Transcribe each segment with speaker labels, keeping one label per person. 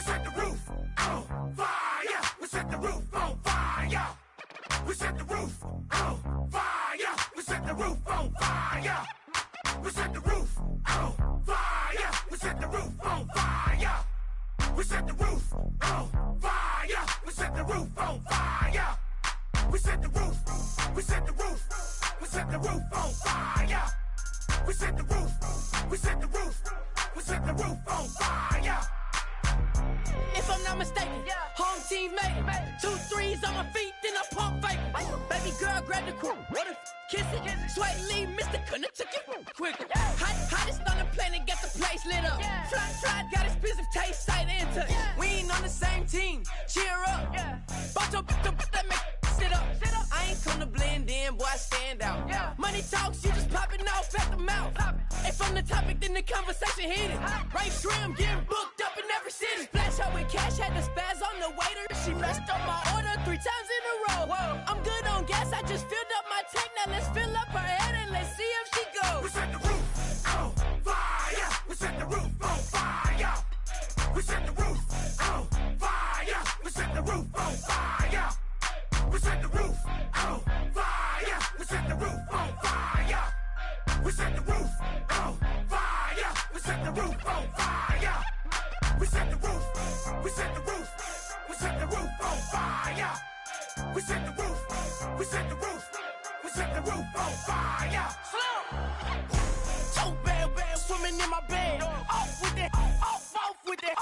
Speaker 1: set the roof on fire. We set the roof on fire. We set the roof on fire. We set the roof on fire. We set the roof on fire. We set the roof on fire. We set the roof on fire. We set the roof on fire. We set the roof. We set the roof. We set the roof on fire. We set the roof. We set the roof. We set the roof on fire.
Speaker 2: If I'm not mistaken, home team made it. 2 3s on my feet, then I pump fake. Baby girl, grab the quote. What if kiss it? Sweat leave, Mr. Couldn't took it quicker. Hottest on the planet, got the place lit up. Fly, got expensive taste, sight and touch. We ain't on the same team, cheer up. Bunch of that make sit up. I ain't come to blend in, boy, I stand out. Money talks, you just popping off at the mouth. If I'm the topic, then the conversation heated. Right shrimp, getting booked up in every city. Splash out with cash, had the spaz on the waiter. She messed up my order 3 times in a row. I'm good on gas, I just filled up my tank. Now let's fill up her head and let's see if she goes.
Speaker 1: We set the roof on fire. We set the roof on fire. We set the roof on fire. We set the roof on fire. We set the roof on fire. We set the roof on fire. We set the roof on fire. We set the roof on fire. We set the roof. We set the roof. We set the roof on fire. We set the roof. We set the roof. We set the roof on fire.
Speaker 2: So bad, swimming in my bed. Off with that, off with that.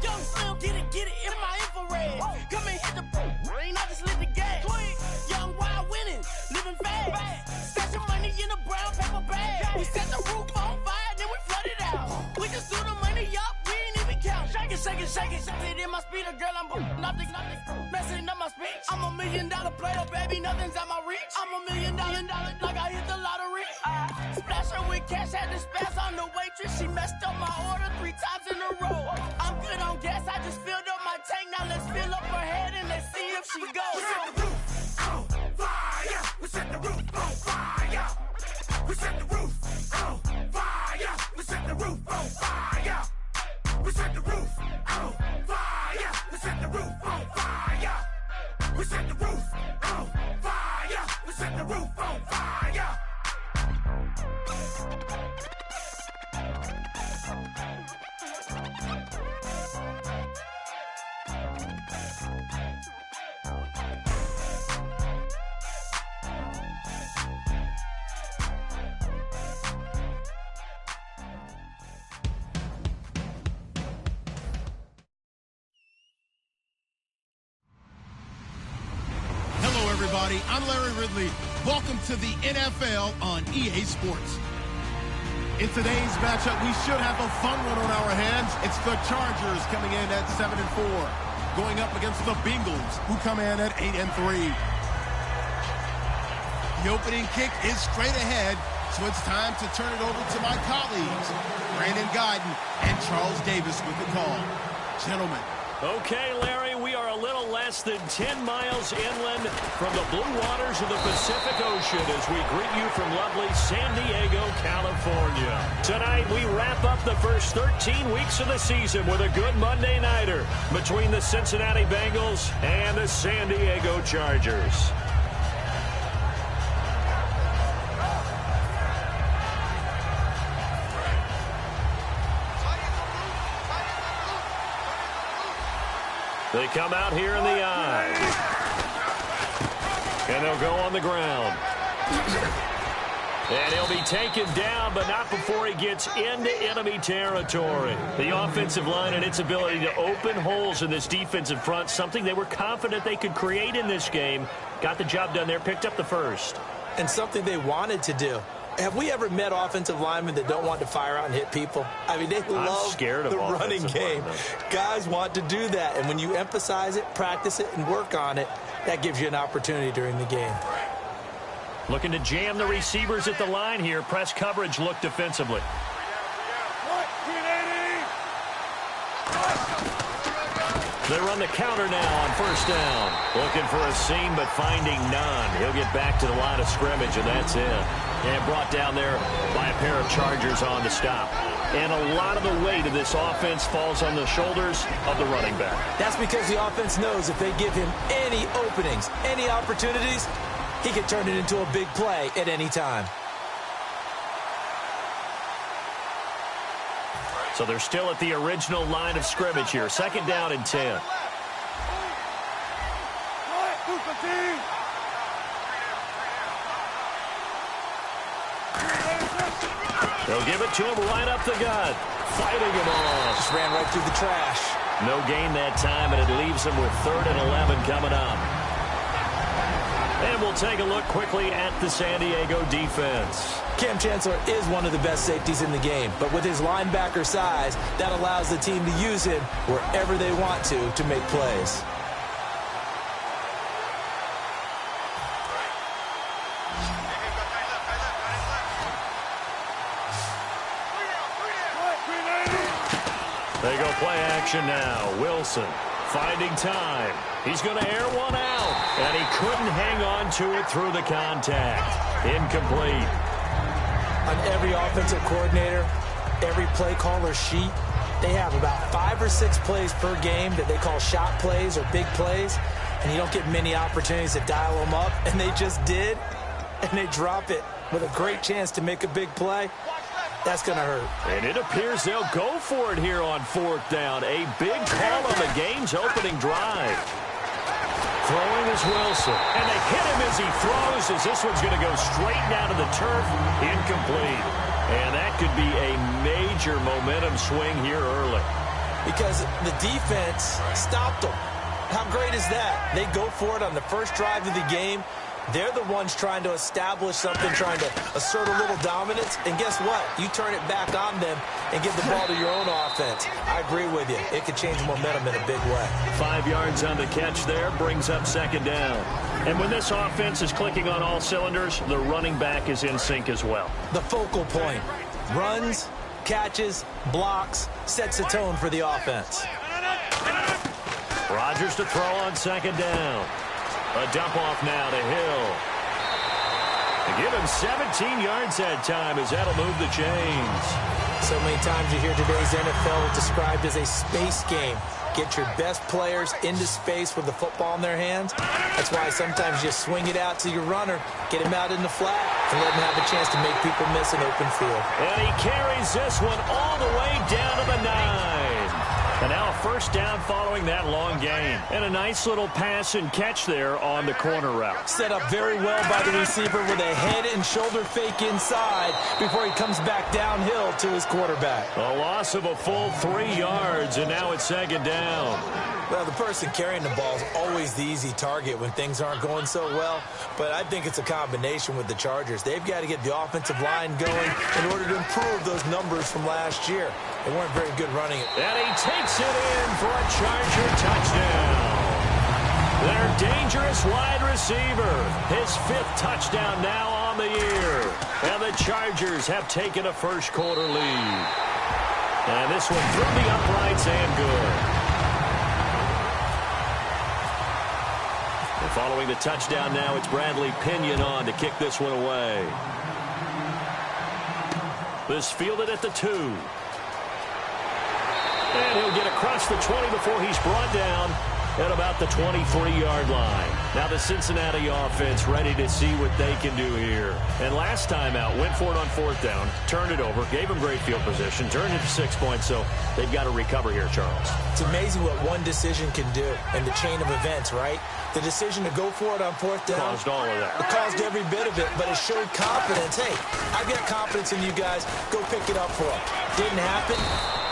Speaker 2: Young Slim, get it in my infrared. Come and hit the rain, I just lit the gas. Young wild winning, living fast. Stash your money in a brown paper bag. We set the roof on fire, then we flood it out. We just threw the money up, we ain't even count. Shake it. It in my speeder, girl, I'm nothing. Messing up my speech. I'm $1 million player, baby, nothing's out my reach. I'm $1 million, like I hit the lottery. Splash her with cash, had the spaz on the waitress. She messed up my order 3 times in a row. I'm good on gas, I just filled up my tank. Now let's fill up her head and let's see if she goes.
Speaker 1: We set the roof on fire. We set the roof on fire. We set the roof on fire. We set the roof on fire. We set the roof on fire. We set the roof on fire. We set the roof on fire. We set the roof on fire.
Speaker 3: Everybody, I'm Larry Ridley. Welcome to the NFL on EA Sports. In today's matchup, we should have a fun one on our hands. It's the Chargers coming in at 7-4, going up against the Bengals, who come in at 8-3. The opening kick is straight ahead, so it's time to turn it over to my colleagues, Brandon Guyton and Charles Davis with the call. Gentlemen.
Speaker 4: Okay, Larry, we are a little less than 10 miles inland from the blue waters of the Pacific Ocean as we greet you from lovely San Diego, California. Tonight, we wrap up the first 13 weeks of the season with a good Monday nighter between the Cincinnati Bengals and the San Diego Chargers. They come out here in the eye. And they'll go on the ground. And he'll be taken down, but not before he gets into enemy territory. The offensive line and its ability to open holes in this defensive front, something they were confident they could create in this game. Got the job done there, picked up the first.
Speaker 5: And something they wanted to do. Have we ever met offensive linemen that don't want to fire out and hit people? I mean, they love the running game. Guys want to do that, and when you emphasize it, practice it, and work on it, that gives you an opportunity during the game.
Speaker 4: Looking to jam the receivers at the line here. Press coverage look defensively. They run the counter now on first down. Looking for a seam, but finding none. He'll get back to the line of scrimmage, and that's it. And brought down there by a pair of Chargers on the stop. And a lot of the weight of this offense falls on the shoulders of the running back.
Speaker 5: That's because the offense knows if they give him any openings, any opportunities, he can turn it into a big play at any time.
Speaker 4: So they're still at the original line of scrimmage here. Second down and 10. They'll give it to him right up the gut. Fighting him off.
Speaker 5: Just ran right through the trash.
Speaker 4: No gain that time, and it leaves him with 3rd and 11 coming up. And we'll take a look quickly at the San Diego defense.
Speaker 5: Cam Chancellor is one of the best safeties in the game, but with his linebacker size, that allows the team to use him wherever they want to make plays.
Speaker 4: They go play action now. Wilson finding time. He's going to air one out, and he couldn't hang on to it through the contact. Incomplete.
Speaker 5: On every offensive coordinator, every play caller sheet, they have about 5 or 6 plays per game that they call shot plays or big plays, and you don't get many opportunities to dial them up, and they just did, and they drop it with a great chance to make a big play. That's going to hurt.
Speaker 4: And it appears they'll go for it here on 4th down. A big call on the game's opening drive. Throwing is Wilson. And they hit him as he throws, as this one's going to go straight down to the turf. Incomplete. And that could be a major momentum swing here early.
Speaker 5: Because the defense stopped them. How great is that? They go for it on the first drive of the game. They're the ones trying to establish something, trying to assert a little dominance. And guess what? You turn it back on them and give the ball to your own offense. I agree with you. It could change momentum in a big way.
Speaker 4: 5 yards on the catch there brings up 2nd down. And when this offense is clicking on all cylinders, the running back is in sync as well.
Speaker 5: The focal point. Runs, catches, blocks, sets the tone for the offense.
Speaker 4: Rodgers to throw on 2nd down. A dump off now to Hill. They give him 17 yards that time as that'll move the chains.
Speaker 5: So many times you hear today's NFL described as a space game. Get your best players into space with the football in their hands. That's why sometimes you swing it out to your runner, get him out in the flat, and let him have a chance to make people miss an open field.
Speaker 4: And he carries this one all the way down to the 9. And now a 1st down following that long gain. And a nice little pass and catch there on the corner route.
Speaker 5: Set up very well by the receiver with a head and shoulder fake inside before he comes back downhill to his quarterback.
Speaker 4: A loss of a full 3 yards, and now it's 2nd down.
Speaker 5: Well, the person carrying the ball is always the easy target when things aren't going so well. But I think it's a combination with the Chargers. They've got to get the offensive line going in order to improve those numbers from last year. They weren't very good running it.
Speaker 4: And he takes it in for a Charger touchdown. Their dangerous wide receiver. His 5th touchdown now on the year. And the Chargers have taken a first-quarter lead. And this one through the uprights and good. And following the touchdown now, it's Bradley Pinion on to kick this one away. This fielded at the 2. And he'll get across the 20 before he's brought down at about the 23-yard line. Now the Cincinnati offense ready to see what they can do here. And last time out, went for it on 4th down, turned it over, gave him great field position, turned it to 6 points, so they've got to recover here, Charles.
Speaker 5: It's amazing what one decision can do in the chain of events, right? The decision to go for it on 4th down.
Speaker 4: Caused all of that.
Speaker 5: It caused every bit of it, but it showed confidence. Hey, I've got confidence in you guys. Go pick it up for them. Didn't happen.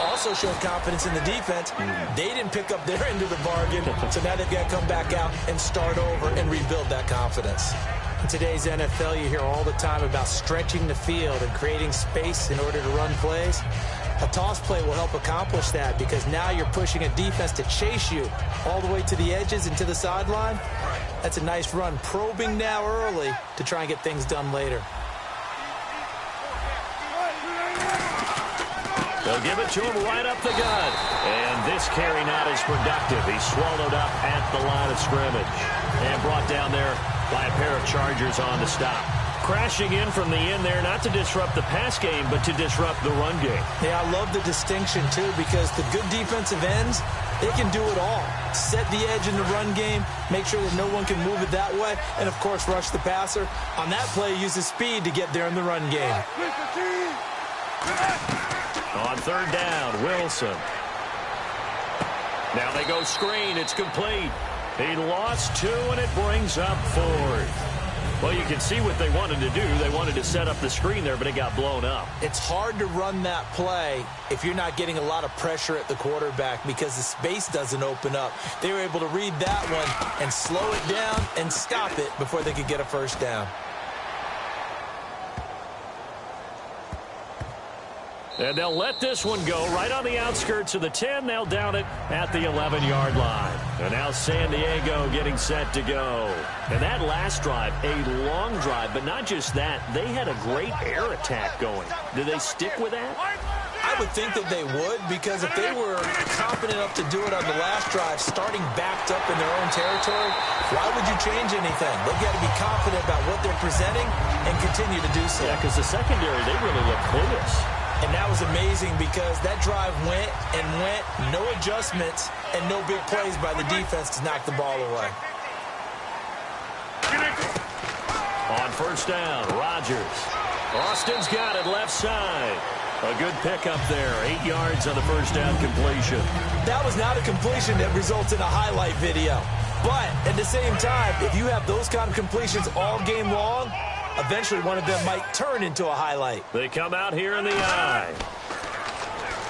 Speaker 5: Also showed confidence in the defense. They didn't pick up their end of the bargain, so now they've got to come back out and start over and rebuild that confidence. In today's NFL, you hear all the time about stretching the field and creating space in order to run plays. A toss play will help accomplish that because now you're pushing a defense to chase you all the way to the edges and to the sideline. That's a nice run, probing now early to try and get things done later.
Speaker 4: They'll give it to him right up the gut. And this carry not as productive. He's swallowed up at the line of scrimmage. And brought down there by a pair of Chargers on the stop. Crashing in from the end there, not to disrupt the pass game, but to disrupt the run game.
Speaker 5: Yeah, I love the distinction, too, because the good defensive ends, they can do it all. Set the edge in the run game, make sure that no one can move it that way, and, of course, rush the passer. On that play, use his speed to get there in the run game.
Speaker 4: On third down, Wilson. Now they go screen. It's complete. He lost 2, and it brings up 4th. Well, you can see what they wanted to do. They wanted to set up the screen there, but it got blown up.
Speaker 5: It's hard to run that play if you're not getting a lot of pressure at the quarterback because the space doesn't open up. They were able to read that one and slow it down and stop it before they could get a first down.
Speaker 4: And they'll let this one go right on the outskirts of the 10. They'll down it at the 11-yard line. And now San Diego getting set to go. And that last drive, a long drive, but not just that. They had a great air attack going. Did they stick with that?
Speaker 5: I would think that they would, because if they were confident enough to do it on the last drive, starting backed up in their own territory, why would you change anything? They've got to be confident about what they're presenting and continue to do so.
Speaker 4: Yeah, because the secondary, they really look clueless.
Speaker 5: And that was amazing because that drive went and went, no adjustments, and no big plays by the defense to knock the ball away.
Speaker 4: On first down, Rodgers. Austin's got it left side. A good pickup there, 8 yards on the first down completion.
Speaker 5: That was not a completion that results in a highlight video. But at the same time, if you have those kind of completions all game long, eventually one of them might turn into a highlight.
Speaker 4: They come out here in the eye.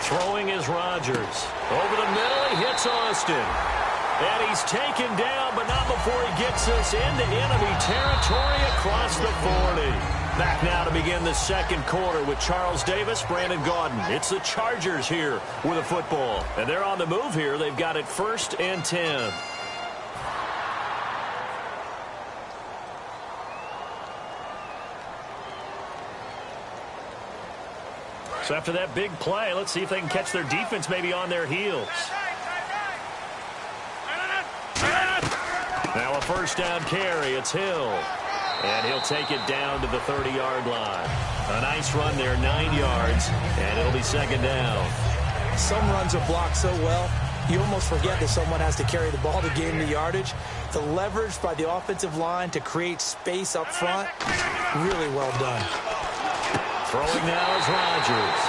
Speaker 4: Throwing is Rodgers. Over the middle, he hits Austin. And he's taken down, but not before he gets us into enemy territory across the 40. Back now to begin the second quarter with Charles Davis, Brandon Gaudin. It's the Chargers here with a football. And they're on the move here. They've got it 1st and 10. So after that big play, let's see if they can catch their defense maybe on their heels. Now a first down carry. It's Hill. And he'll take it down to the 30-yard line. A nice run there, 9 yards, and it'll be second down.
Speaker 5: Some runs are blocked so well, you almost forget that someone has to carry the ball to gain the yardage. The leverage by the offensive line to create space up front, really well done.
Speaker 4: Throwing now is Rodgers.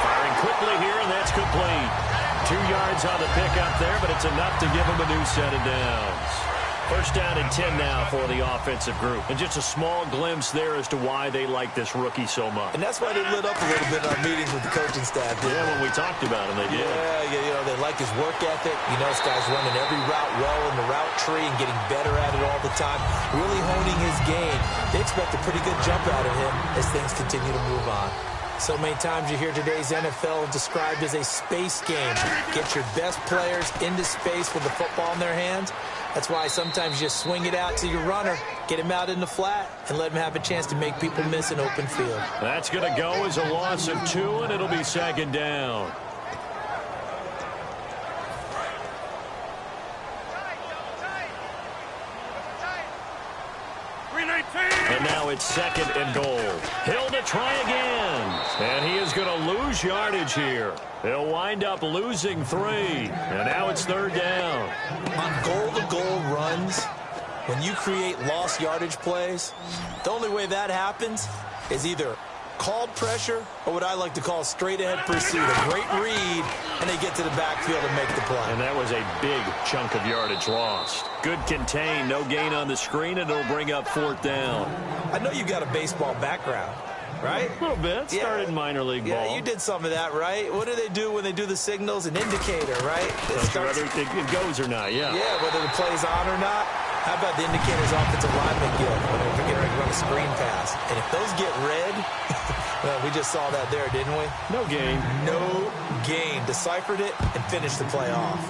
Speaker 4: Firing quickly here, and that's complete. 2 yards on the pickup there, but it's enough to give him a new set of downs. First down and 10 now for the offensive group. And just a small glimpse there as to why they like this rookie so much.
Speaker 5: And that's why they lit up a little bit in our meetings with the coaching staff.
Speaker 4: Yeah, when we talked about him, they did.
Speaker 5: Yeah, you know, they like his work ethic. You know, this guy's running every route well in the route tree and getting better at it all the time. Really honing his game. They expect a pretty good jump out of him as things continue to move on. So many times you hear today's NFL described as a space game. Get your best players into space with the football in their hands. That's why sometimes you just swing it out to your runner, get him out in the flat, and let him have a chance to make people miss an open field.
Speaker 4: That's going to go as a loss of 2, and it'll be second down. And now it's 2nd and goal. Hill to try again. And he is going to lose yardage here. He'll wind up losing 3. And now it's 3rd down.
Speaker 5: On goal-to-goal runs, when you create lost yardage plays, the only way that happens is either called pressure or what I like to call straight-ahead pursuit. A great read, and they get to the backfield and make the play.
Speaker 4: And that was a big chunk of yardage lost. Good contain, no gain on the screen, and it'll bring up 4th down.
Speaker 5: I know you've got a baseball background, right?
Speaker 4: A little bit. Started minor league ball.
Speaker 5: Yeah, you did some of that, right? What do they do when they do the signals? An indicator, right?
Speaker 4: Whether it goes or not, yeah.
Speaker 5: Yeah, whether the play's on or not. How about the indicators offensive linemen get when they're getting ready to run a screen pass? And if those get red, well, we just saw that there, didn't we?
Speaker 4: No gain.
Speaker 5: No gain. Deciphered it and finished the play off.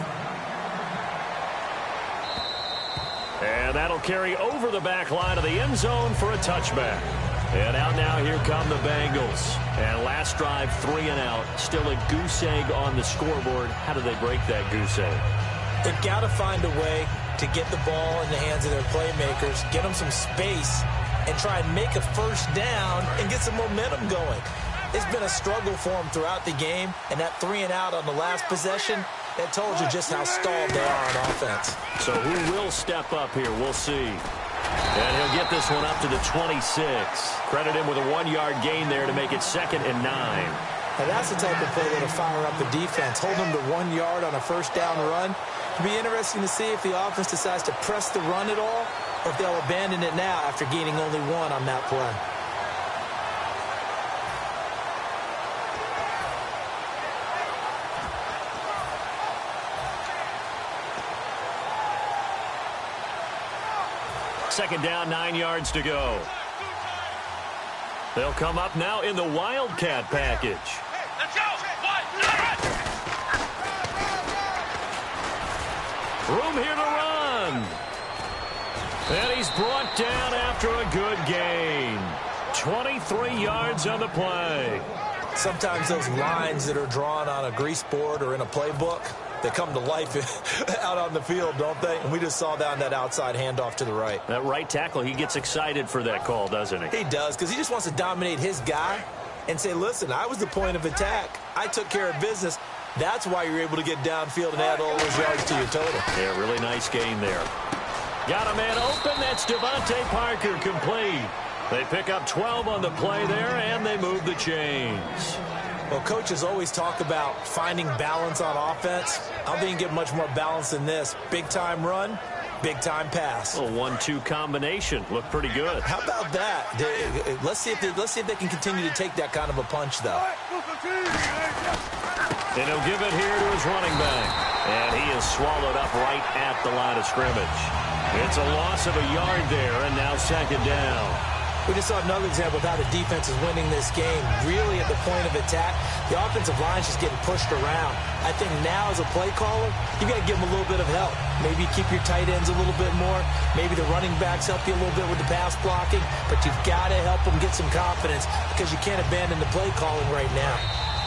Speaker 4: And that'll carry over the back line of the end zone for a touchback. And out now, here come the Bengals. And last drive, 3 and out. Still a goose egg on the scoreboard. How do they break that goose egg?
Speaker 5: They've got to find a way to get the ball in the hands of their playmakers, get them some space, and try and make a first down and get some momentum going. It's been a struggle for them throughout the game, and that 3 and out on the last possession, that told you just how stalled they are on offense.
Speaker 4: So who will step up here? We'll see. And he'll get this one up to the 26. Credit him with a 1-yard gain there to make it 2nd and 9.
Speaker 5: Now that's the type of play that'll fire up the defense. Hold them to 1 yard on a first down run. It'll be interesting to see if the offense decides to press the run at all, or if they'll abandon it now after gaining only 1 on that play.
Speaker 4: Second down, 9 yards to go. They'll come up now in the Wildcat package.
Speaker 1: Let's go!
Speaker 4: Room here to run. And he's brought down after a good gain. 23 yards on the play.
Speaker 5: Sometimes those lines that are drawn on a grease board or in a playbook, they come to life out on the field, don't they? And we just saw down that outside handoff to the right.
Speaker 4: That right tackle, he gets excited for that call, doesn't he?
Speaker 5: He does, because he just wants to dominate his guy and say, listen, I was the point of attack. I took care of business. That's why you're able to get downfield and add all those yards to your total.
Speaker 4: Yeah, really nice game there. Got a man open. That's Devontae Parker complete. They pick up 12 on the play there, and they move the chains.
Speaker 5: Well, coaches always talk about finding balance on offense. I don't think you can get much more balance than this. Big-time run, big-time pass.
Speaker 4: A 1-2 combination. Looked pretty good.
Speaker 5: How about that? Let's see if they can continue to take that kind of a punch, though.
Speaker 4: And he'll give it here to his running back. And he is swallowed up right at the line of scrimmage. It's a loss of a yard there, and now 2nd down.
Speaker 5: We just saw another example of how the defense is winning this game. Really at the point of attack, the offensive line's just getting pushed around. I think now as a play caller, you got to give them a little bit of help. Maybe keep your tight ends a little bit more. Maybe the running backs help you a little bit with the pass blocking. But you've got to help them get some confidence because you can't abandon the play calling right now.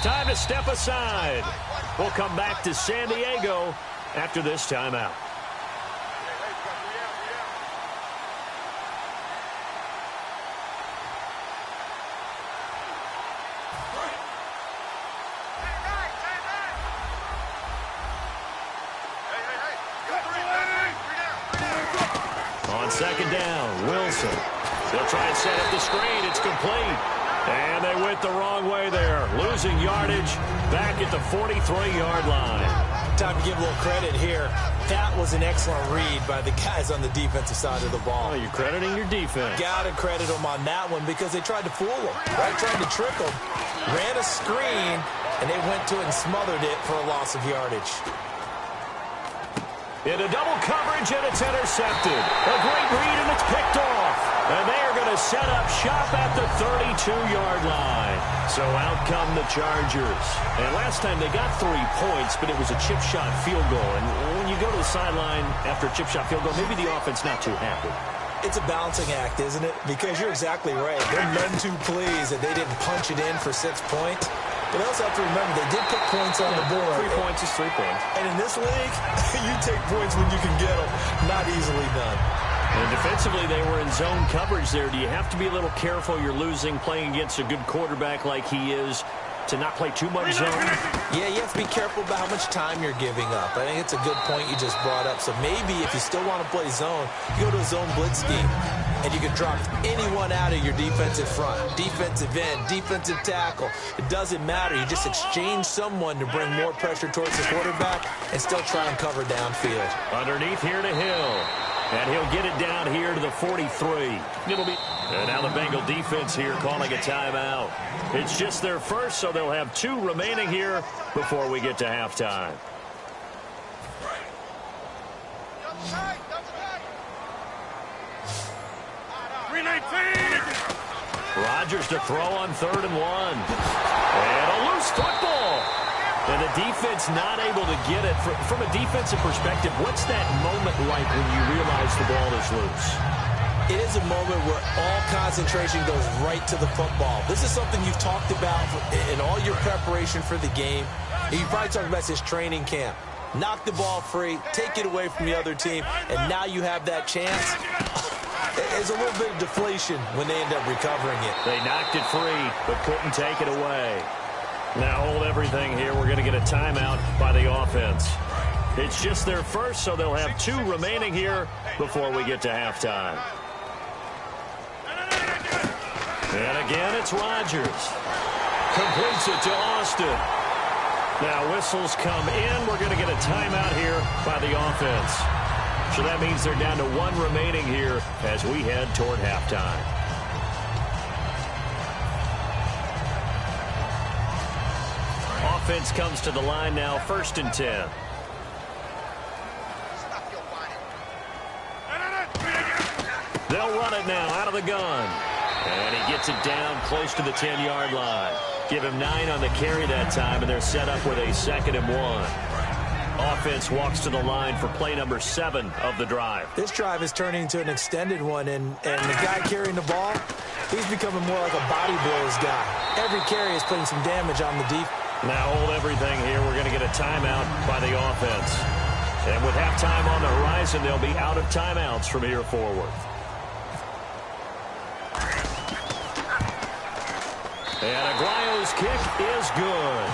Speaker 4: Time to step aside. We'll come back to San Diego after this timeout. On 2nd down, Wilson. They'll try and set up the screen. It's complete. And they went the wrong way there. Losing yardage back at the 43-yard line.
Speaker 5: Time to give a little credit here. That was an excellent read by the guys on the defensive side of the ball.
Speaker 4: Oh, you're crediting your defense.
Speaker 5: Got to credit them on that one because they tried to fool them, right? Tried to trick them. Ran a screen, and they went to it and smothered it for a loss of yardage.
Speaker 4: Into double coverage, and it's intercepted. A great read, and it's picked off. And they are going to set up shop at the 32-yard line. So out come the Chargers. And last time they got 3 points, but it was a chip shot field goal. And when you go to the sideline after a chip shot field goal, maybe the offense not too happy.
Speaker 5: It's a balancing act, isn't it? Because you're exactly right. They're none too pleased that they didn't punch it in for 6 points. But they also have to remember they did put points on the board.
Speaker 4: 3 points is 3 points.
Speaker 5: And in this league, you take points when you can get them. Not easily done.
Speaker 4: And defensively, they were in zone coverage there. Do you have to be a little careful? You're losing playing against a good quarterback like he is to not play too much zone?
Speaker 5: Yeah, you have to be careful about how much time you're giving up. I think it's a good point you just brought up. So maybe if you still want to play zone, you go to a zone blitz scheme. And you can drop anyone out of your defensive front. Defensive end, defensive tackle. It doesn't matter. You just exchange someone to bring more pressure towards the quarterback and still try and cover downfield.
Speaker 4: Underneath here to Hill. And he'll get it down here to the 43. It'll be... And now the Bengal defense here calling a timeout. It's just their first, so they'll have 2 remaining here before we get to halftime. Rodgers to throw on 3rd and 1. And a loose football. And the defense not able to get it. From a defensive perspective, what's that moment like when you realize the ball is loose?
Speaker 5: it is a moment where all concentration goes right to the football. This is something you've talked about in all your preparation for the game. You probably talked about this training camp. Knock the ball free, take it away from the other team, and now you have that chance. There's a little bit of deflation when they end up recovering it.
Speaker 4: They knocked it free, but couldn't take it away. Now hold everything here. We're going to get a timeout by the offense. It's just their first, so they'll have 2 remaining here before we get to halftime. And again, it's Rodgers. Completes it to Austin. Now whistles come in. We're going to get a timeout here by the offense. So that means they're down to 1 remaining here as we head toward halftime. Offense comes to the line now, 1st and 10. They'll run it now out of the gun. And he gets it down close to the 10-yard line. Give him 9 on the carry that time, and they're set up with a 2nd and 1. Offense walks to the line for play number 7 of the drive.
Speaker 5: This drive is turning into an extended one, and the guy carrying the ball, he's becoming more like a body blows guy. Every carry is putting some damage on the defense.
Speaker 4: Now hold everything here. We're going to get a timeout by the offense. And with halftime on the horizon, they'll be out of timeouts from here forward. And Aguayo's kick is good.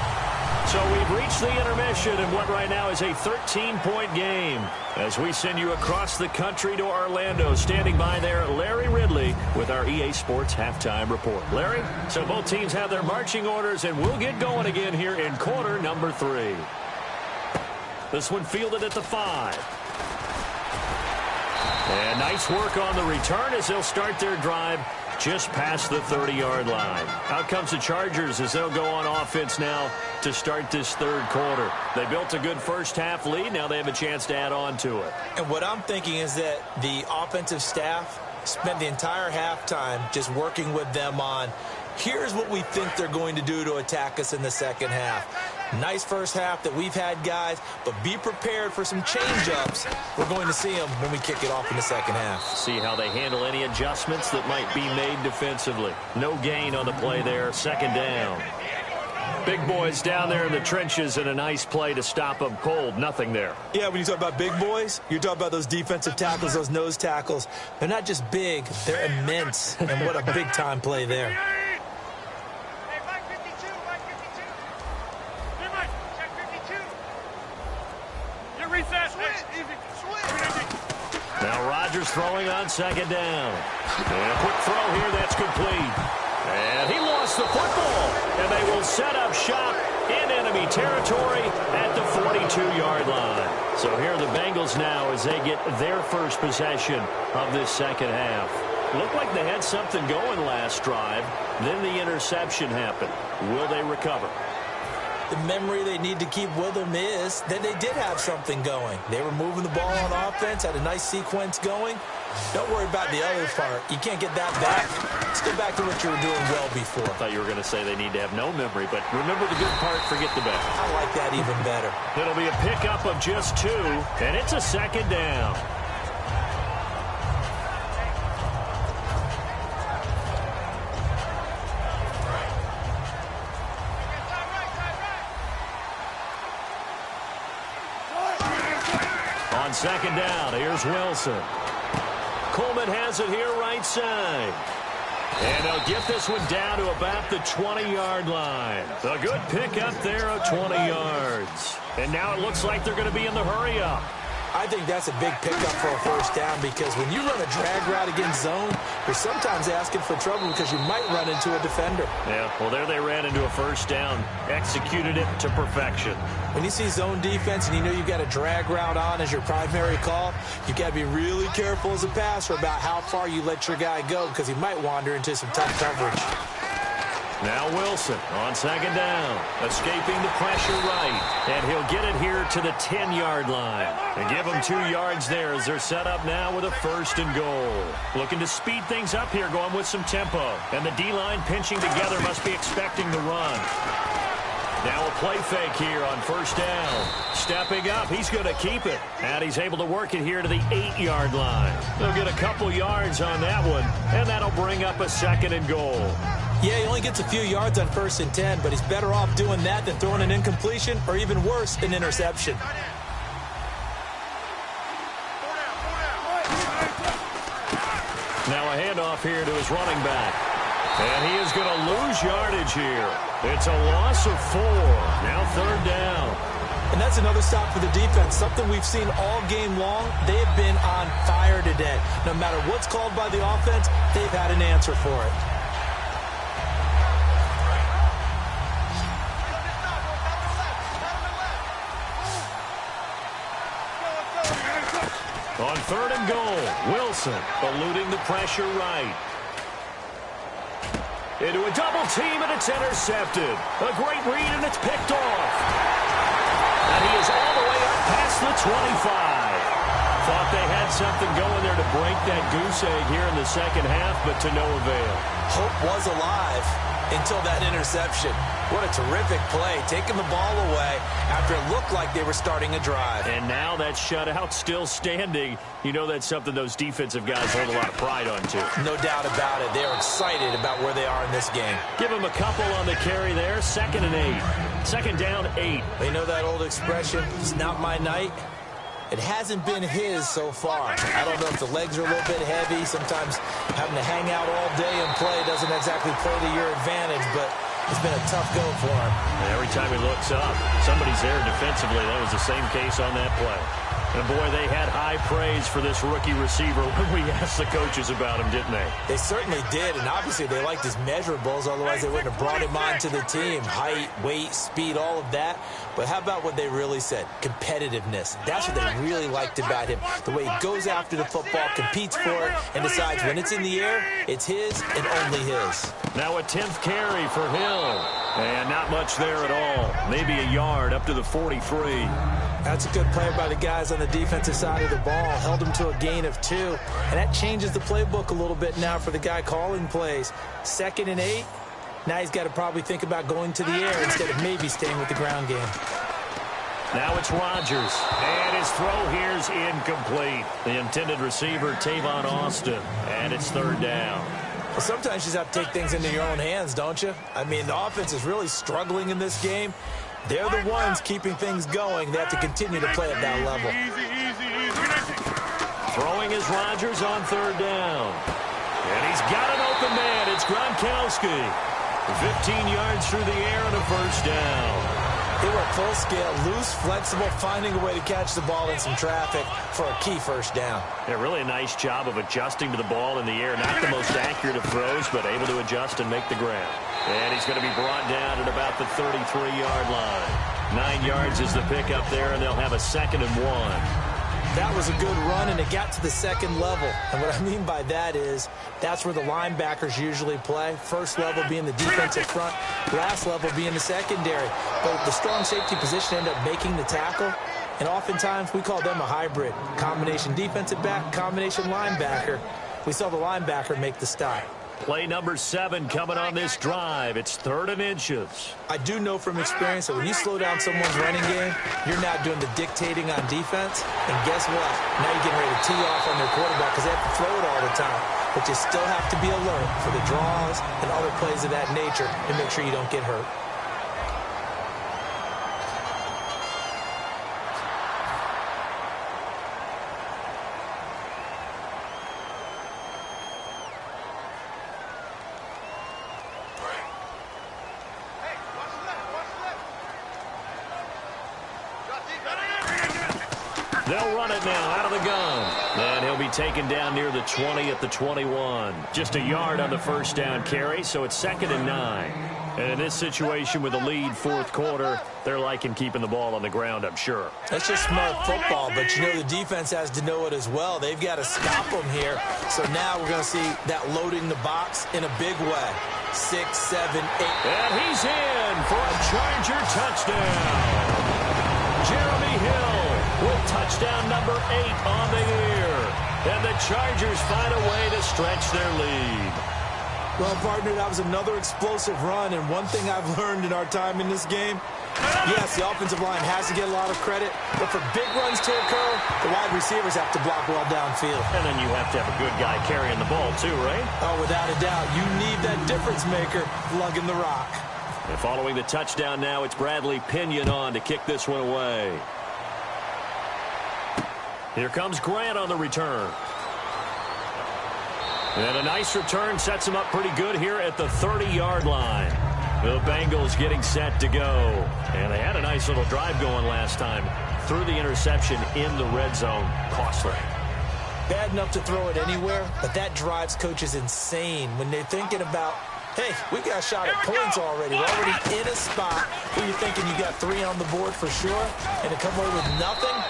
Speaker 4: So we've reached the intermission in what right now is a 13-point game. As we send you across the country to Orlando, standing by there, Larry Ridley with our EA Sports Halftime Report. Larry, so both teams have their marching orders, and we'll get going again here in quarter number 3. This one fielded at the 5. And nice work on the return as they'll start their drive just past the 30-yard line. Out comes the Chargers as they'll go on offense now to start this 3rd quarter. They built a good first-half lead. Now they have a chance to add on to it.
Speaker 5: And what I'm thinking is that the offensive staff spent the entire halftime just working with them on, here's what we think they're going to do to attack us in the 2nd half. Nice first half that we've had, guys, but be prepared for some change-ups. We're going to see them when we kick it off in the 2nd half.
Speaker 4: See how they handle any adjustments that might be made defensively. No gain on the play there, 2nd down. Big boys down there in the trenches and a nice play to stop them cold. Nothing there.
Speaker 5: Yeah, when you talk about big boys, you're talking about those defensive tackles, those nose tackles. They're not just big, they're immense. And what a big-time play there.
Speaker 4: Now Rodgers throwing on 2nd down. And a quick throw here, that's complete. And he lost the football. And they will set up shop in enemy territory at the 42-yard line. So here are the Bengals now as they get their first possession of this 2nd half. Looked like they had something going last drive. Then the interception happened. Will they recover?
Speaker 5: The memory they need to keep with them is that they did have something going. They were moving the ball on offense, had a nice sequence going. Don't worry about the other part. You can't get that back. Let's go back to what you were doing well before.
Speaker 4: I thought you were going to say they need to have no memory, but remember the good part, forget the bad.
Speaker 5: I like that even better.
Speaker 4: It'll be a pickup of just 2, and it's a 2nd down. On 2nd down, here's Wilson. Coleman has it here right side. And they'll get this one down to about the 20-yard line. A good pickup there of 20 yards. And now it looks like they're going to be in the hurry-up.
Speaker 5: I think that's a big pickup for a 1st down because when you run a drag route against zone, you're sometimes asking for trouble because you might run into a defender.
Speaker 4: Yeah, well, there they ran into a 1st down. Executed it to perfection.
Speaker 5: When you see zone defense and you know you've got a drag route on as your primary call, you've got to be really careful as a passer about how far you let your guy go because he might wander into some tough coverage.
Speaker 4: Now Wilson on 2nd down, escaping the pressure right, and he'll get it here to the 10-yard line. And give them 2 yards there as they're set up now with a 1st and goal. Looking to speed things up here, going with some tempo. And the D-line pinching together must be expecting the run. Now a play fake here on first down. Stepping up, he's going to keep it. And he's able to work it here to the 8-yard line. They'll get a couple yards on that one, and that'll bring up a 2nd and goal.
Speaker 5: Yeah, he only gets a few yards on 1st and 10, but he's better off doing that than throwing an incompletion or even worse, an interception.
Speaker 4: Now a handoff here to his running back. And he is going to lose yardage here. It's a loss of 4. Now 3rd down.
Speaker 5: And that's another stop for the defense, something we've seen all game long. They have been on fire today. No matter what's called by the offense, they've had an answer for it.
Speaker 4: On 3rd and goal, Wilson eluding the pressure right. Into a double team, and it's intercepted. A great read, and it's picked off. And he is all the way up past the 25. Thought they had something going there to break that goose egg here in the second half, but to no avail.
Speaker 5: Hope was alive until that interception. What a terrific play, taking the ball away after it looked like they were starting a drive.
Speaker 4: And now that shutout still standing. You know that's something those defensive guys hold a lot of pride on, too.
Speaker 5: No doubt about it. They're excited about where they are in this game.
Speaker 4: Give them a couple on the carry there. 2nd and 8. 2nd down, 8.
Speaker 5: They know that old expression, it's not my night. It hasn't been his so far. I don't know if the legs are a little bit heavy. Sometimes having to hang out all day and play doesn't exactly play to your advantage, but it's been a tough go for him.
Speaker 4: And every time he looks up, somebody's there defensively. That was the same case on that play. And, boy, they had high praise for this rookie receiver when we asked the coaches about him, didn't they?
Speaker 5: They certainly did, and obviously they liked his measurables. Otherwise, they wouldn't have brought him onto the team. Height, weight, speed, all of that. But how about what they really said? Competitiveness. That's what they really liked about him. The way he goes after the football, competes for it, and decides when it's in the air, it's his and only his.
Speaker 4: Now a 10th carry for Hill. And not much there at all. Maybe a yard up to the 43.
Speaker 5: That's a good play by the guys on the defensive side of the ball. Held him to a gain of 2. And that changes the playbook a little bit now for the guy calling plays. 2nd and 8. Now he's got to probably think about going to the air instead of maybe staying with the ground game.
Speaker 4: Now it's Rodgers. And his throw here's incomplete. The intended receiver, Tavon Austin. And it's 3rd down.
Speaker 5: Well, sometimes you just have to take things into your own hands, don't you? I mean, the offense is really struggling in this game. They're the ones keeping things going. They have to continue to play at that level.
Speaker 4: Throwing is Rodgers on 3rd down. And he's got an open man. It's Gronkowski. 15 yards through the air and a 1st down.
Speaker 5: They were full scale, loose, flexible, finding a way to catch the ball in some traffic for a key 1st down.
Speaker 4: Yeah, really a nice job of adjusting to the ball in the air. Not the most accurate of throws, but able to adjust and make the grab. And he's going to be brought down at about the 33-yard line. 9 yards is the pickup there, and they'll have a 2nd and 1.
Speaker 5: That was a good run, and it got to the 2nd level. And what I mean by that is that's where the linebackers usually play. First level being the defensive front, last level being the secondary. But the strong safety position ended up making the tackle. And oftentimes we call them a hybrid. Combination defensive back, combination linebacker. We saw the linebacker make the stop.
Speaker 4: Play number 7 coming on this drive. It's 3rd and inches.
Speaker 5: I do know from experience that when you slow down someone's running game, you're now doing the dictating on defense. And guess what? Now you're getting ready to tee off on their quarterback because they have to throw it all the time. But you still have to be alert for the draws and other plays of that nature to make sure you don't get hurt.
Speaker 4: They'll run it now out of the gun. And he'll be taken down near the 20 at the 21. Just a yard on the 1st down carry, so it's 2nd and 9. And in this situation with a lead 4th quarter, they're liking keeping the ball on the ground, I'm sure.
Speaker 5: That's just smart football, but you know the defense has to know it as well. They've got to stop them here. So now we're going to see that loading the box in a big way. 6, 7, 8.
Speaker 4: And he's in for a Charger touchdown. Jeremy Hill with touchdown number 8 on the year. And the Chargers find a way to stretch their lead.
Speaker 5: Well, partner, that was another explosive run, and one thing I've learned in our time in this game, yes, the offensive line has to get a lot of credit, but for big runs to occur, the wide receivers have to block well downfield.
Speaker 4: And then you have to have a good guy carrying the ball too, right?
Speaker 5: Oh, without a doubt. You need that difference maker lugging the rock.
Speaker 4: And following the touchdown now, it's Bradley Pinion on to kick this one away. Here comes Grant on the return. And a nice return sets him up pretty good here at the 30-yard line. The Bengals getting set to go. And they had a nice little drive going last time. Threw the interception in the red zone. Costly.
Speaker 5: Bad enough to throw it anywhere, but that drives coaches insane when they're thinking about, hey, we got a shot at points already. We're already in a spot where you're thinking you got 3 on the board for sure, and to come away with nothing,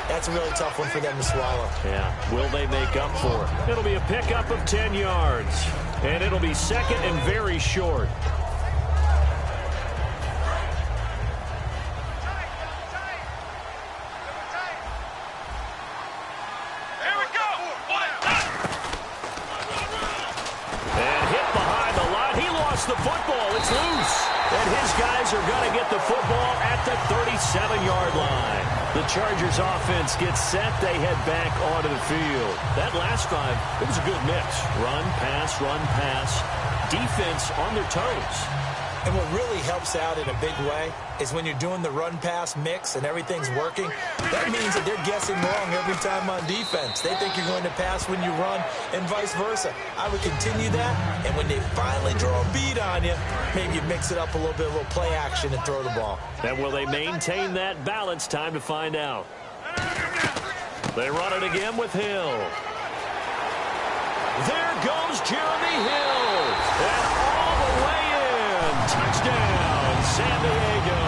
Speaker 5: that's a really tough one for them to swallow.
Speaker 4: Yeah. Will they make up for it? It'll be a pickup of 10 yards. And it'll be second and very short.
Speaker 1: Here we go.
Speaker 4: And hit behind the line. He lost the football. It's loose. And his guys are going to get the football at the 37-yard line. The Chargers offense gets set. They head back onto the field. That last drive, it was a good mix. Run, pass, defense on their toes.
Speaker 5: And what really helps out in a big way is when you're doing the run-pass mix and everything's working, that means that they're guessing wrong every time on defense. They think you're going to pass when you run and vice versa. I would continue that, and when they finally draw a bead on you, maybe you mix it up a little bit, a little play action and throw the ball.
Speaker 4: And will they maintain that balance? Time to find out. They run it again with Hill. There goes Jeremy Hill. And all the way in. Touchdown, San Diego.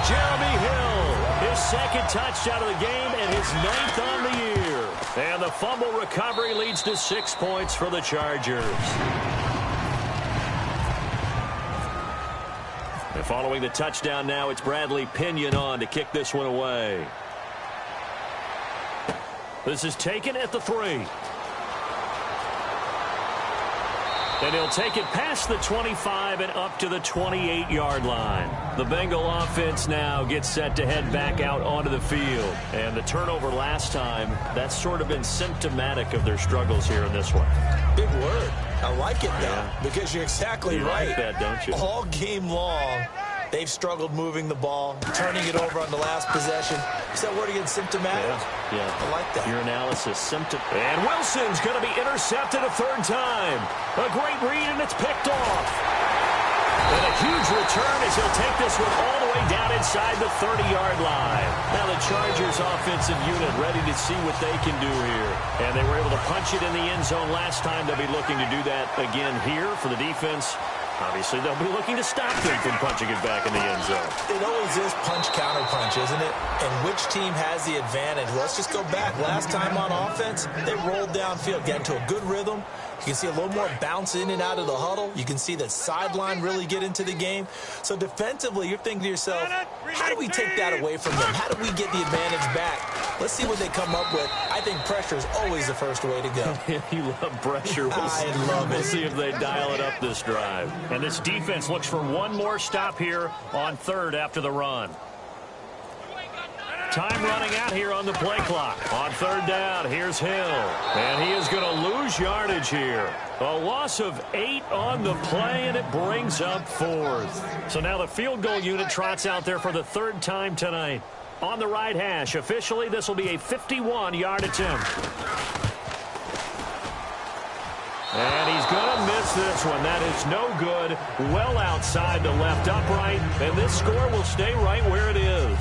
Speaker 4: Jeremy Hill, his second touchdown of the game and his 9th on the year. And the fumble recovery leads to 6 points for the Chargers. And following the touchdown now, it's Bradley Pinion on to kick this one away. This is taken at the 3. And he'll take it past the 25 and up to the 28-yard line. The Bengal offense now gets set to head back out onto the field. And the turnover last time, that's sort of been symptomatic of their struggles here in this one.
Speaker 5: Big word. I like it, though, because you're exactly right.
Speaker 4: You like that, don't you?
Speaker 5: All game long, they've struggled moving the ball, turning it over on the last possession. Is that word again, symptomatic?
Speaker 4: Yeah.
Speaker 5: I like that.
Speaker 4: Your analysis, And Wilson's going to be intercepted a 3rd time. A great read, and it's picked off. And a huge return as he'll take this one all the way down inside the 30-yard line. Now the Chargers offensive unit ready to see what they can do here. And they were able to punch it in the end zone last time. They'll be looking to do that again here for the defense. Obviously, they'll be looking to stop them from punching it back in the end zone.
Speaker 5: It always is punch-counter-punch, isn't it? And which team has the advantage? Let's just go back. Last time on offense, they rolled downfield, got into a good rhythm. You can see a little more bounce in and out of the huddle. You can see the sideline really get into the game. So defensively, you're thinking to yourself, how do we take that away from them? How do we get the advantage back? Let's see what they come up with. I think pressure is always the first way to go.
Speaker 4: You love pressure.
Speaker 5: I love it.
Speaker 4: We'll see if they dial it up this drive. And this defense looks for one more stop here on 3rd after the run. Time running out here on the play clock. On 3rd down, here's Hill. And he is going to lose yardage here. A loss of 8 on the play, and it brings up 4th. So now the field goal unit trots out there for the 3rd time tonight. On the right hash, officially, this will be a 51-yard attempt. And he's going to miss this one. That is no good. Well outside the left upright. And this score will stay right where it is.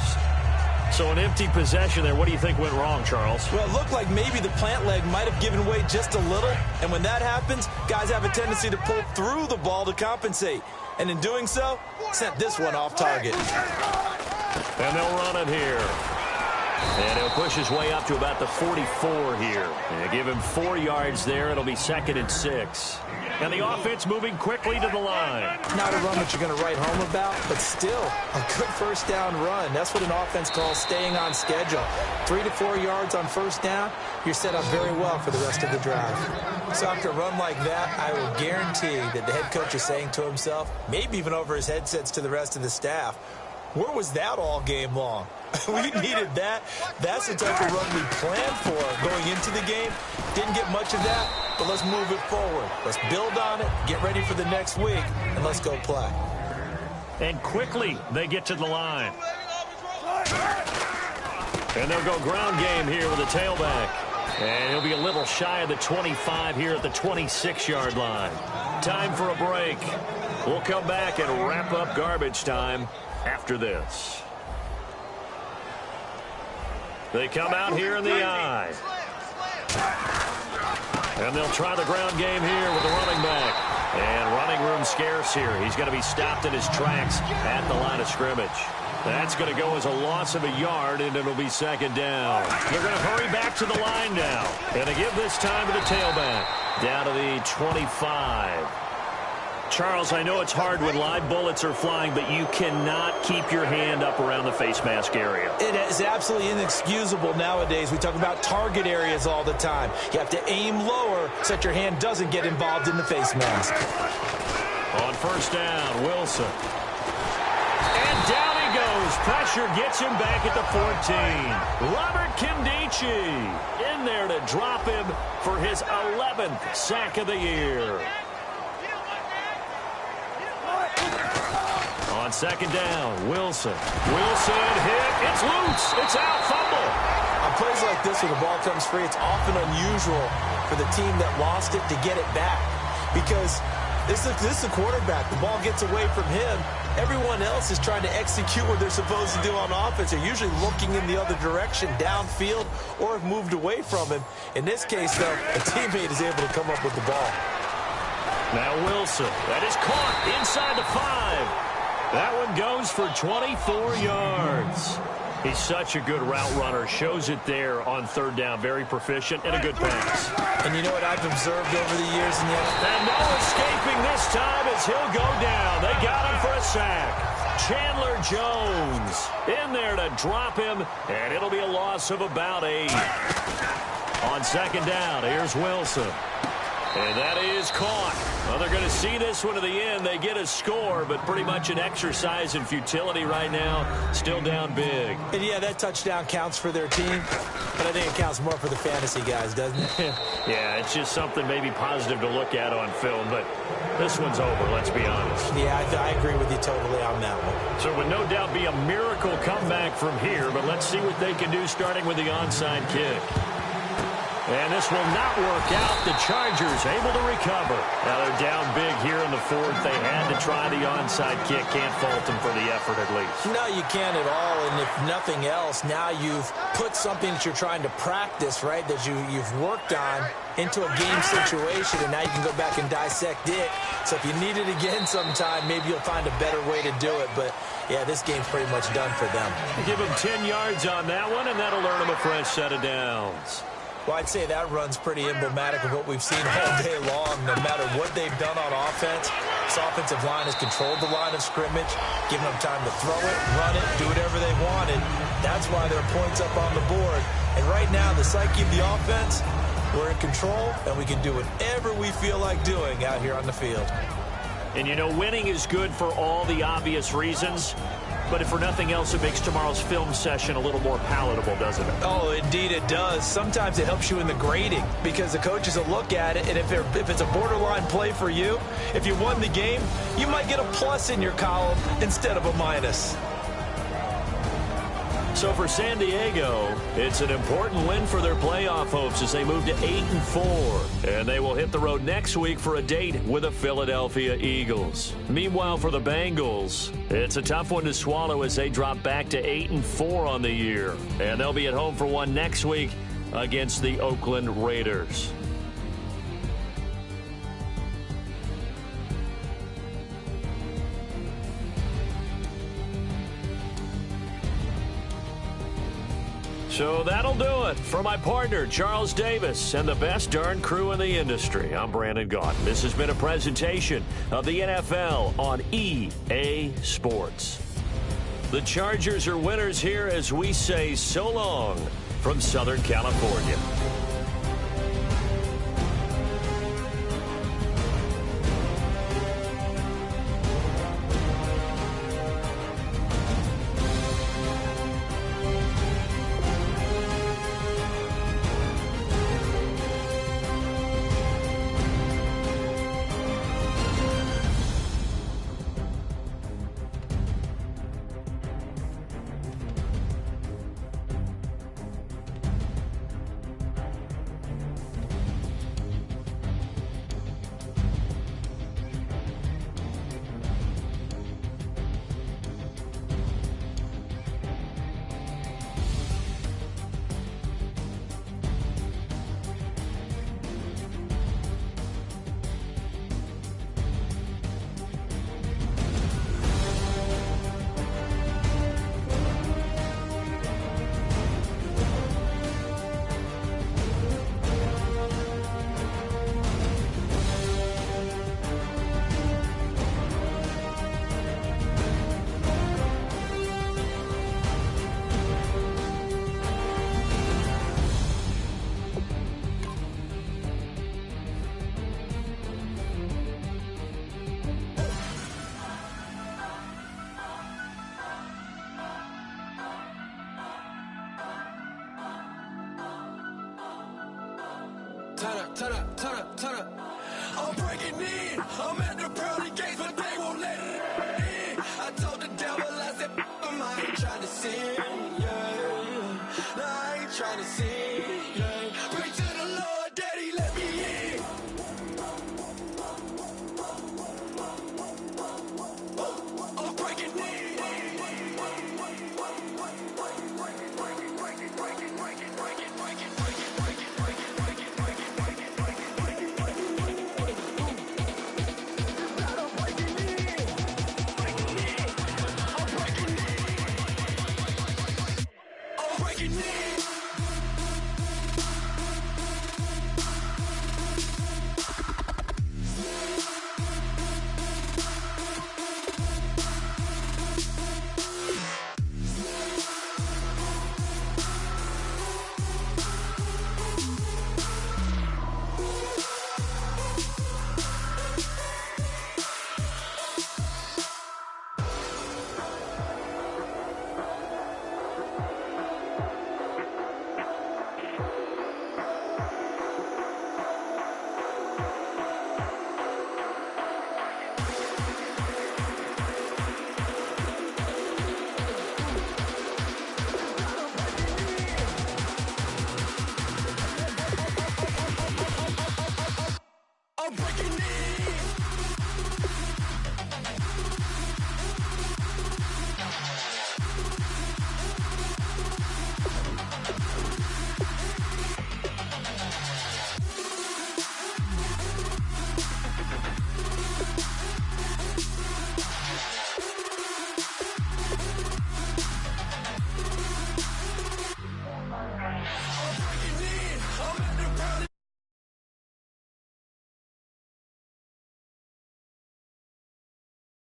Speaker 4: So an empty possession there. What do you think went wrong, Charles?
Speaker 5: Well, it looked like maybe the plant leg might have given way just a little. And when that happens, guys have a tendency to pull through the ball to compensate. And in doing so, sent this one off target.
Speaker 4: And they'll run it here. And he'll push his way up to about the 44 here. And give him 4 yards there. It'll be 2nd and 6. And the offense moving quickly to the line.
Speaker 5: Not a run that you're going to write home about, but still a good first down run. That's what an offense calls staying on schedule. 3 to 4 yards on first down, you're set up very well for the rest of the drive. So after a run like that, I will guarantee that the head coach is saying to himself, maybe even over his headsets to the rest of the staff, where was that all game long? We needed that. That's the type of run we planned for going into the game. Didn't get much of that, but let's move it forward. Let's build on it, get ready for the next week, and let's go play.
Speaker 4: And quickly, they get to the line. And they'll go ground game here with a tailback. And he'll be a little shy of the 25 here at the 26-yard line. Time for a break. We'll come back and wrap up garbage time after this. They come out here in the eye. And they'll try the ground game here with the running back. And running room scarce here. He's going to be stopped in his tracks at the line of scrimmage. That's going to go as a loss of a yard, and it'll be second down. They're going to hurry back to the line now. And they give this time to the tailback. Down to the 25. Charles, I know it's hard when live bullets are flying, but you cannot keep your hand up around the face mask area. It
Speaker 5: is absolutely inexcusable nowadays. We talk about target areas all the time. You have to aim lower so that your hand doesn't get involved in the face mask.
Speaker 4: On first down, Wilson. And down he goes. Pressure gets him back at the 14. Robert Kindici in there to drop him for his 11th sack of the year. On second down, Wilson. Wilson hit. It's loose. It's out. Fumble.
Speaker 5: On plays like this, when the ball comes free, it's often unusual for the team that lost it to get it back. Because this is the quarterback. The ball gets away from him. Everyone else is trying to execute what they're supposed to do on offense. They're usually looking in the other direction, downfield, or have moved away from him. In this case, though, a teammate is able to come up with the ball.
Speaker 4: Now Wilson. That is caught inside the 5. That one goes for 24 yards. He's such a good route runner. Shows it there on third down. Very proficient and a good pass.
Speaker 5: And you know what I've observed over the years in the NFL?
Speaker 4: And no escaping this time as he'll go down. They got him for a sack. Chandler Jones in there to drop him, and it'll be a loss of about 8. On second down, here's Wilson. And that is caught. Well, they're going to see this one to the end. They get a score, but pretty much an exercise in futility right now. Still down big.
Speaker 5: And, yeah, that touchdown counts for their team, but I think it counts more for the fantasy guys, doesn't it?
Speaker 4: Yeah, it's just something maybe positive to look at on film, but this one's over, let's be honest.
Speaker 5: Yeah, I agree with you totally on that one.
Speaker 4: So it would no doubt be a miracle comeback from here, but let's see what they can do starting with the onside kick. And this will not work out. The Chargers able to recover. Now they're down big here in the fourth. They had to try the onside kick. Can't fault them for the effort at least.
Speaker 5: No, you can't at all. And if nothing else, now you've put something that you're trying to practice, right, that you've worked on into a game situation, and now you can go back and dissect it. So if you need it again sometime, maybe you'll find a better way to do it. But, yeah, this game's pretty much done for them.
Speaker 4: Give them 10 yards on that one, and that'll earn them a fresh set of downs.
Speaker 5: Well, I'd say that run's pretty emblematic of what we've seen all day long. No matter what they've done on offense, this offensive line has controlled the line of scrimmage, given them time to throw it, run it, do whatever they wanted. That's why there are points up on the board. And right now, the psyche of the offense, we're in control, and we can do whatever we feel like doing out here on the field.
Speaker 4: And, you know, winning is good for all the obvious reasons. But if for nothing else, it makes tomorrow's film session a little more palatable, doesn't it?
Speaker 5: Oh, indeed it does. Sometimes it helps you in the grading because the coaches will look at it, and if it's a borderline play for you, if you won the game, you might get a plus in your column instead of a minus.
Speaker 4: So for San Diego, it's an important win for their playoff hopes as they move to 8-4. And they will hit the road next week for a date with the Philadelphia Eagles. Meanwhile, for the Bengals, it's a tough one to swallow as they drop back to 8-4 on the year. And they'll be at home for one next week against the Oakland Raiders. So that'll do it. For my partner, Charles Davis, and the best darn crew in the industry, I'm Brandon Gaudin. This has been a presentation of the NFL on EA Sports. The Chargers are winners here as we say so long from Southern California.
Speaker 2: Turn up. I'm breaking in. I'm at the pearly gates, but they won't let it in. I told the devil, I said, I ain't trying to sin, yeah. No, I ain't trying to sin, yeah. Pray to the Lord, Daddy, let me in. I'm breaking in. Breaking in.